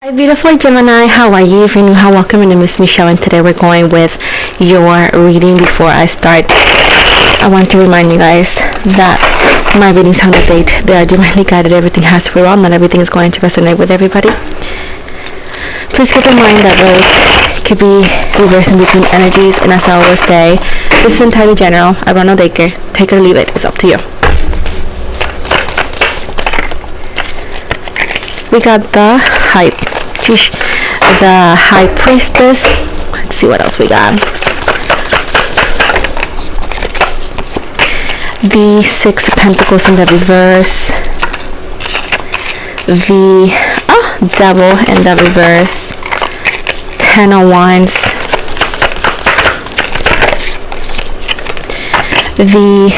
Hi beautiful Gemini, how are you? If you're new, welcome. My name is Michelle and today we're going with your reading. Before I start, I want to remind you guys that my readings have no date. They are divinely guided. Everything has free will. Not everything is going to resonate with everybody. Please keep in mind that roads could be reversing between energies, and as I always say, this is entirely general. I run no daycare. Take it or leave it. It's up to you. We got the High Priestess. Let's see what else we got. The Six of Pentacles in the reverse. The Devil in the reverse. Ten of Wands. The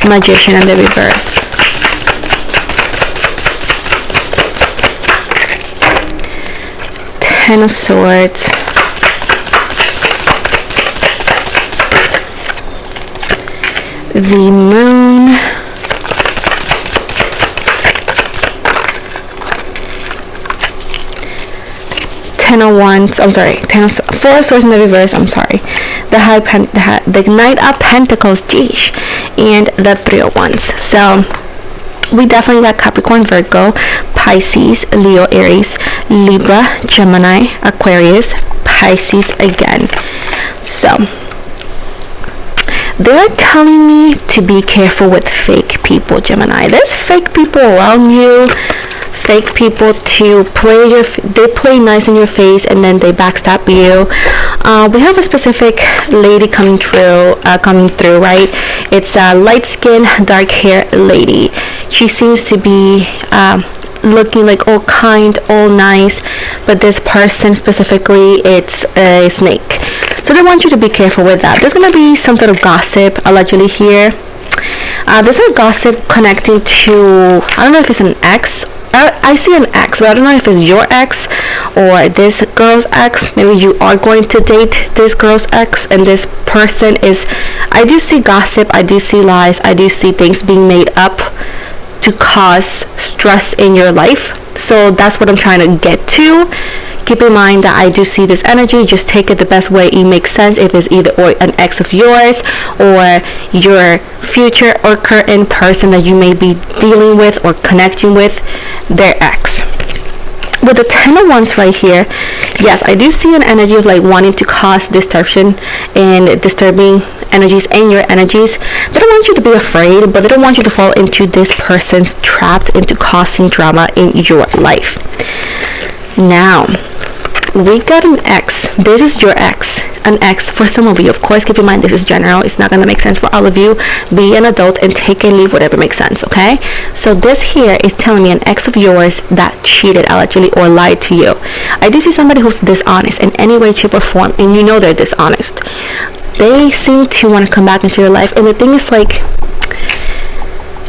Magician in the reverse. Ten of Swords. The Moon. Ten of Wands. I'm sorry. Four of Swords in the reverse. I'm sorry. The Knight of Pentacles. Geesh. And the Three of Wands. So we definitely got Capricorn, Virgo, Pisces, Leo, Aries, Libra, Gemini, Aquarius, Pisces again. So they're telling me to be careful with fake people, Gemini. There's fake people around you. Fake people they play nice in your face and then they backstab you. We have a specific lady coming through, right? It's a light skin, dark hair lady. She seems to be looking like all kind, all nice, but this person specifically, it's a snake. So they want you to be careful with that. There's gonna be some sort of gossip allegedly here. There's a gossip connecting to, I don't know if it's an ex. I see an ex, but I don't know if it's your ex or this girl's ex. Maybe you are going to date this girl's ex, and this person is, I do see gossip, I do see lies, I do see things being made up to cause stress in your life. So that's what I'm trying to get to. Keep in mind that I do see this energy. Just take it the best way it makes sense. If it's either or an ex of yours or your future or current person that you may be dealing with or connecting with, their ex. With the Ten of Wands right here, yes, I do see an energy of like wanting to cause disruption and disturbing energies and your energies. They don't want you to be afraid, but they don't want you to fall into this person's trap into causing drama in your life. Now, we got an ex. This is your ex. An ex for some of you. Of course, keep in mind this is general. It's not going to make sense for all of you. Be an adult and take and leave whatever makes sense, okay? So this here is telling me an ex of yours that cheated allegedly or lied to you. I do see somebody who's dishonest in any way, shape, or form, and you know they're dishonest. They seem to want to come back into your life, and the thing is, like,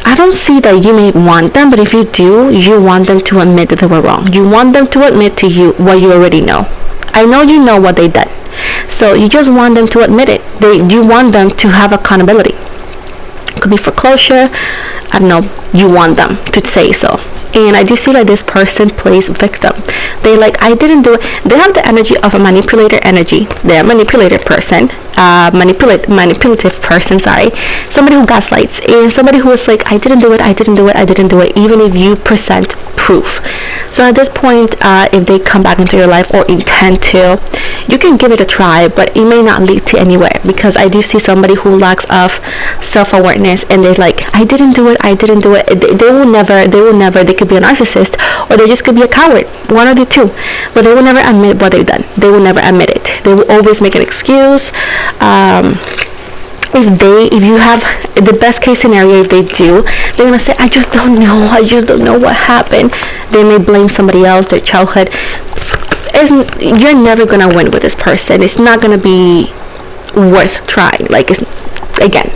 I don't see that you may want them, but if you do, you want them to admit that they were wrong. You want them to admit to you what you already know. I know you know what they did. So you just want them to admit it. You want them to have accountability. Could be for closure. I don't know. You want them to say so. And I do see like this person plays victim. They like, I didn't do it. They have the energy of a manipulator energy. They're a manipulator person. Manipulative person, sorry. Somebody who gaslights. And somebody who is like, I didn't do it, even if you present proof. So at this point, if they come back into your life or intend to, you can give it a try, but it may not lead to anywhere, because I do see somebody who lacks of self-awareness and they're like, I didn't do it. They will never, they could be a narcissist or they just could be a coward, one of the two, but they will never admit what they've done. They will never admit it. They will always make an excuse. If you have the best case scenario, if they do, they're gonna say, I just don't know what happened. They may blame somebody else, their childhood. You're never gonna win with this person. It's not gonna be worth trying. Like, again,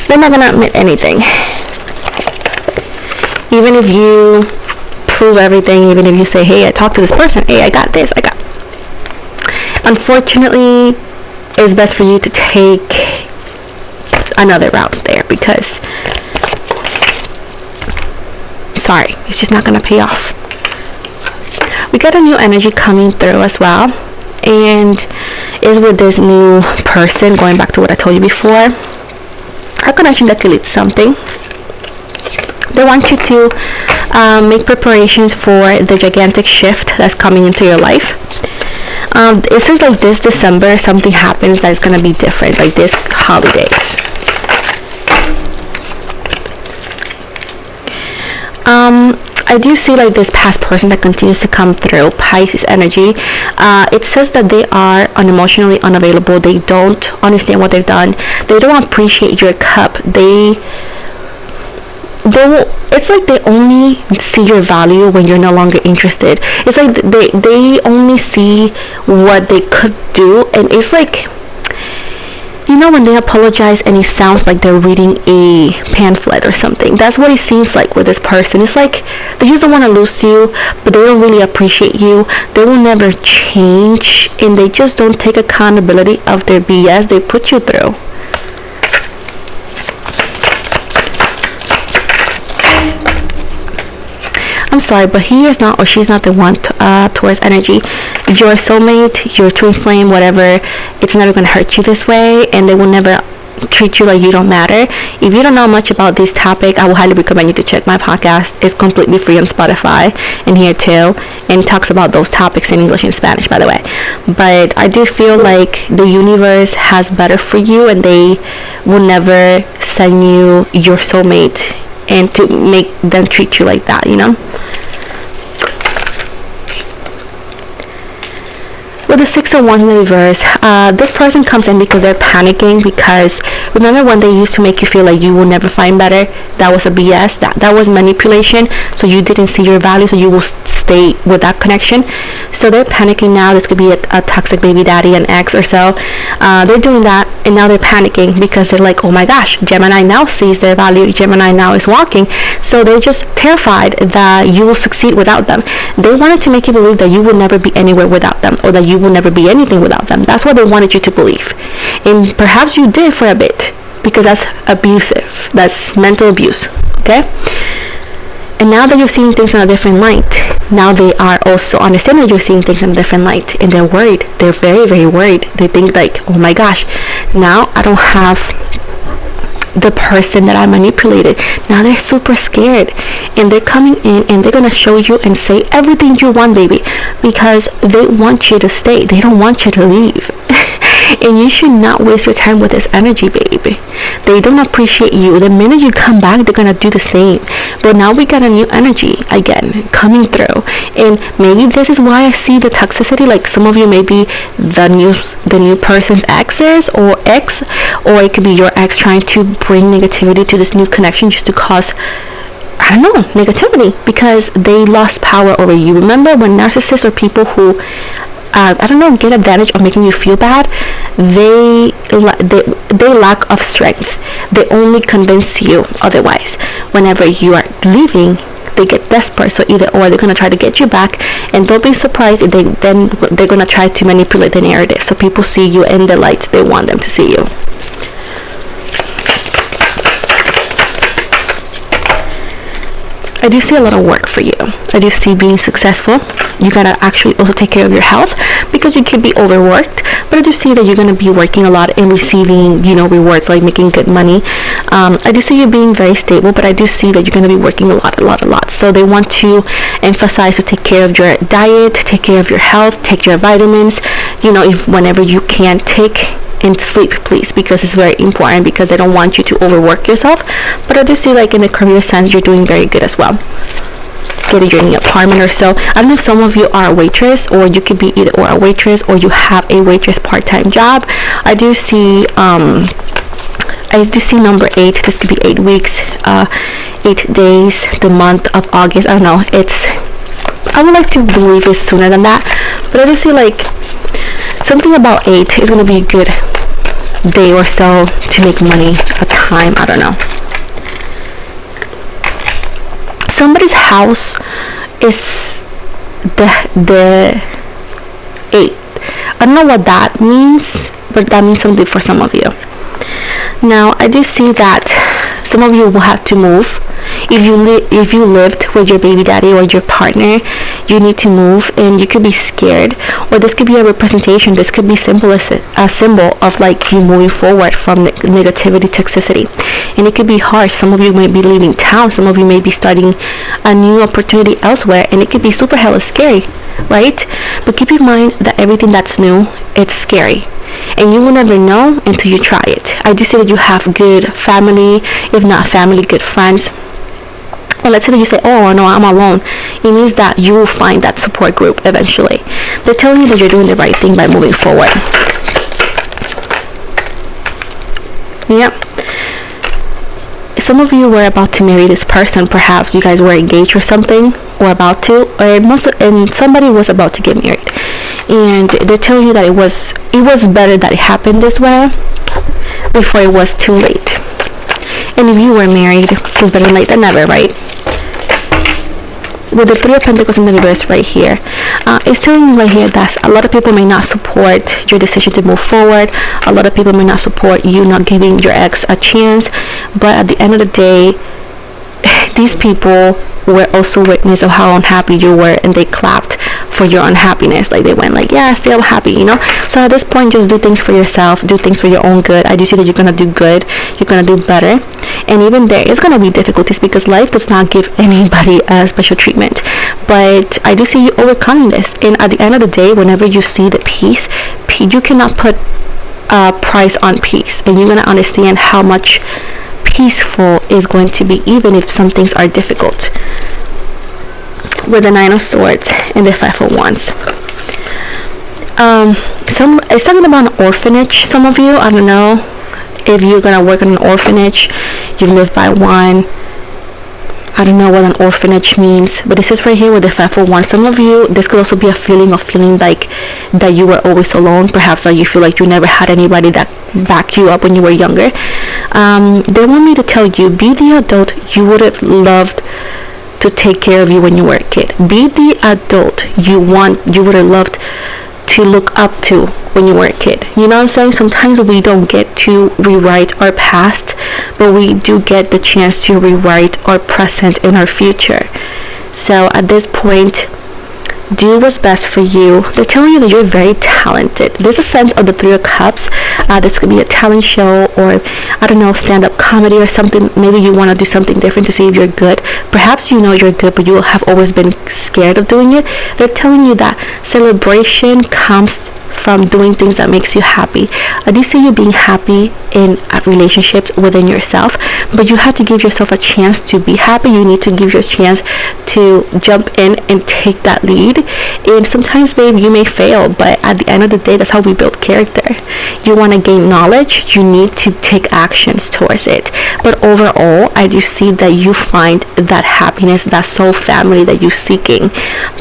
they're not gonna admit anything. Even if you prove everything, even if you say, hey, I talked to this person, hey, I got this, unfortunately, it's best for you to take another route there, because sorry, it's just not going to pay off. We got a new energy coming through as well, and is with this new person. Going back to what I told you before, a connection that deletes something. They want you to make preparations for the gigantic shift that's coming into your life. It says like this December something happens that's going to be different, like this holidays. I do see like this past person that continues to come through, Pisces energy. It says that they are unemotionally unavailable. They don't understand what they've done. They don't appreciate your cup. It's like they only see your value when you're no longer interested. It's like they only see what they could do, and it's like, you know, when they apologize and it sounds like they're reading a pamphlet or something. That's what it seems like with this person. It's like they just don't want to lose you, but they don't really appreciate you. They will never change, and they just don't take accountability of their BS they put you through. I'm sorry, but he is not, or she's not the one towards energy. Your soulmate, your twin flame, whatever, it's never going to hurt you this way, and they will never treat you like you don't matter. If you don't know much about this topic, I will highly recommend you to check my podcast. It's completely free on Spotify and here too, and it talks about those topics in English and Spanish, by the way. But I do feel like the universe has better for you, and they will never send you your soulmate and to make them treat you like that, you know. With the Six of Wands in the reverse, this person comes in because they're panicking, because remember when they used to make you feel like you will never find better? That was a BS. That was manipulation. So you didn't see your value, so you will stay with that connection. So they're panicking now. This could be a toxic baby daddy, an ex or so. They're doing that, and now they're panicking because they're like, oh my gosh, Gemini now sees their value. Gemini now is walking. So they're just terrified that you will succeed without them. They wanted to make you believe that you will never be anywhere without them, or that you will never be anything without them. That's what they wanted you to believe, and perhaps you did for a bit, because that's abusive. That's mental abuse. Okay. And now that you're seeing things in a different light, now they are also understanding that you're seeing things in a different light, and they're worried. They're very, very worried. They think like, oh my gosh, now I don't have the person that I manipulated. Now they're super scared, and they're coming in and they're gonna show you and say everything you want, baby, because they want you to stay. They don't want you to leave. And you should not waste your time with this energy, baby. They don't appreciate you. The minute you come back, they're gonna do the same. But now we got a new energy again coming through, and maybe this is why I see the toxicity. Like some of you may be the new person's exes or ex, or it could be your ex trying to bring negativity to this new connection just to cause, I don't know, negativity, because they lost power over you. Remember when narcissists or people who get advantage of making you feel bad, they lack of strength. They only convince you otherwise. Whenever you are leaving, they get desperate, so either or they're going to try to get you back, and don't be surprised if they're going to try to manipulate the narrative so people see you in the light they want them to see you. I do see a lot of work for you. I do see being successful. You gotta actually also take care of your health, because you could be overworked, but I do see that you're gonna be working a lot and receiving, rewards, like making good money. I do see you being very stable, but I do see that you're gonna be working a lot. So they want to emphasize to take care of your diet, take care of your health, take your vitamins, if whenever you can take, and sleep, please, because it's very important, because they don't want you to overwork yourself. But I do see, like, in the career sense, you're doing very good as well. Getting your new apartment or so. I don't know if some of you are a waitress, or you could be either or a waitress, or you have a waitress part-time job. I do see number 8. This could be 8 weeks, 8 days, the month of August. I don't know. I would like to believe it's sooner than that, but I do see like something about 8 is going to be a good day or so to make money, a time, I don't know. Somebody's house is the 8. I don't know what that means, but that means something for some of you. Now, I do see that some of you will have to move. If you lived with your baby daddy or your partner, you need to move, and you could be scared, or this could be a representation. This could be a symbol of like you moving forward from negativity, toxicity, and it could be harsh. Some of you may be leaving town, some of you may be starting a new opportunity elsewhere, and it could be super hella scary, right? But keep in mind that everything that's new, it's scary, and you will never know until you try it. I do see that you have good family, if not family, good friends. And let's say that you say, oh no, I'm alone. It means that you will find that support group eventually. They're telling you that you're doing the right thing by moving forward. Yep. Some of you were about to marry this person. Perhaps you guys were engaged or something, or about to, and somebody was about to get married. And they're telling you that it was better that it happened this way before it was too late. And if you were married, it's better late than never, right? With the Three of Pentacles in the reverse right here, it's telling you right here that a lot of people may not support your decision to move forward. A lot of people may not support you not giving your ex a chance. But at the end of the day, these people were also witness of how unhappy you were, and they clapped for your unhappiness. Like they went like, yeah, still happy, you know. So at this point, just do things for yourself, do things for your own good. I do see that you're gonna do good, you're gonna do better, and even there is gonna be difficulties because life does not give anybody a special treatment. But I do see you overcoming this, and at the end of the day, whenever you see the peace, you cannot put a price on peace, and you're gonna understand how much peaceful is going to be, even if some things are difficult. With the Nine of Swords and the Five of Wands, it's talking about an orphanage. Some of you, I don't know if you're gonna work in an orphanage, you live by one. I don't know what an orphanage means, but this is right here with the Five of Wands. Some of you, this could also be a feeling like that you were always alone. Perhaps that you feel like you never had anybody that backed you up when you were younger. They want me to tell you, be the adult you would have loved to take care of you when you were a kid. Be the adult you would have loved to look up to when you were a kid. You know what I'm saying? Sometimes we don't get to rewrite our past, but we do get the chance to rewrite our present and our future. So at this point, do what's best for you. They're telling you that you're very talented. There's a sense of the Three of Cups. This could be a talent show, or I don't know, stand-up comedy or something. Maybe you want to do something different to see if you're good. Perhaps you know you're good, but you have always been scared of doing it. They're telling you that celebration comes from doing things that makes you happy. I do see you being happy in relationships within yourself, but you have to give yourself a chance to be happy. You need to give your chance to jump in and take that lead. And sometimes, babe, you may fail, but at the end of the day, that's how we build character. You want to gain knowledge, you need to take actions towards it. But overall, I do see that you find that happiness, that soul family that you're seeking,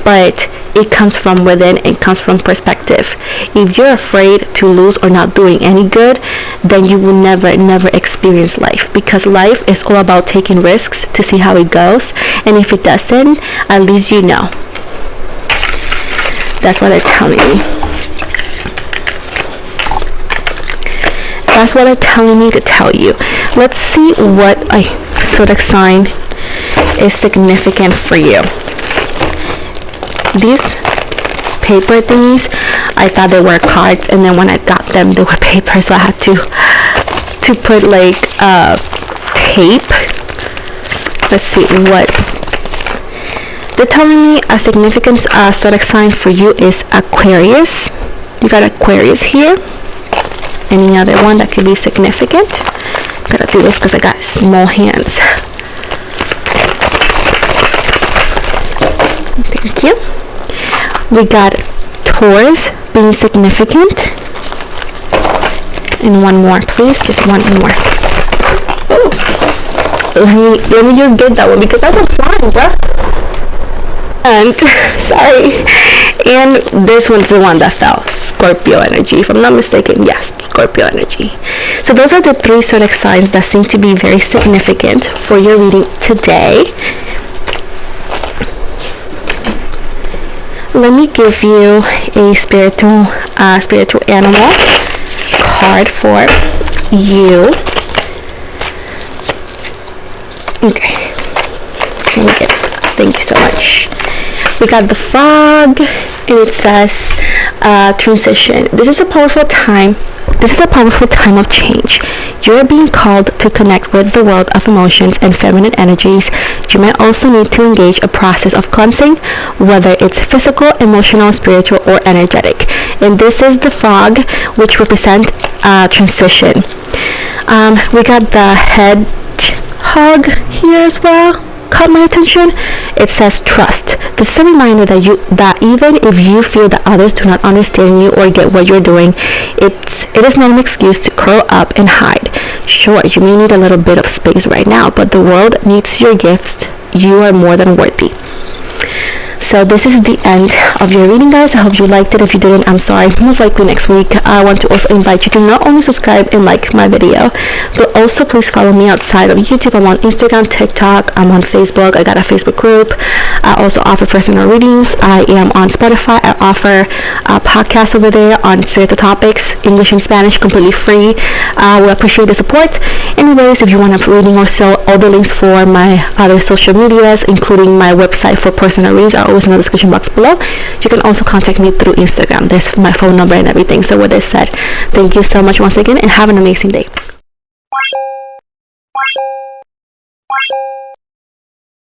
but it comes from within, it comes from perspective. If you're afraid to lose or not doing any good, then you will never experience life, because life is all about taking risks to see how it goes. And if it doesn't, at least you know. That's what they're telling me. That's what they're telling me to tell you. Let's see what a zodiac sign is significant for you. These paper thingies, I thought they were cards, and then when I got them, they were paper, so I had to put like tape. Let's see what they're telling me. A significant zodiac sign for you is Aquarius. You got Aquarius here. Any other one that could be significant? Gotta do this because I got small hands. Thank you. We got Taurus being significant. And one more, please. Just one more. Oh. Let me just get that one because that's a flying, bruh. And sorry. And this one's the one that fell. Scorpio energy, if I'm not mistaken. Yes, Scorpio energy. So those are the three zodiac signs that seem to be very significant for your reading today. Let me give you a spiritual animal card for you. Okay. Let me get it. Thank you so much. We got the frog, and it says transition. This is a powerful time. This is a powerful time of change. You are being called to connect with the world of emotions and feminine energies. You might also need to engage a process of cleansing, whether it's physical, emotional, spiritual, or energetic. And this is the frog, which represents transition. We got the hedgehog here as well. Caught my attention. It says trust. This is a reminder that even if you feel that others do not understand you or get what you're doing, it is not an excuse to curl up and hide. Sure, you may need a little bit of space right now, but the world needs your gifts. You are more than worthy. So this is the end of your reading, guys. I hope you liked it. If you didn't, I'm sorry. Most likely next week. I want to also invite you to not only subscribe and like my video, but also please follow me outside of YouTube. I'm on Instagram, TikTok. I'm on Facebook. I got a Facebook group. I also offer personal readings. I am on Spotify. I offer podcasts over there on spiritual topics, English and Spanish, completely free. We appreciate the support. Anyways, if you want a reading or so, all the links for my other social medias, including my website for personal readings, are always in the description box below. You can also contact me through Instagram. There's my phone number and everything. So with this said, thank you so much once again, and have an amazing day.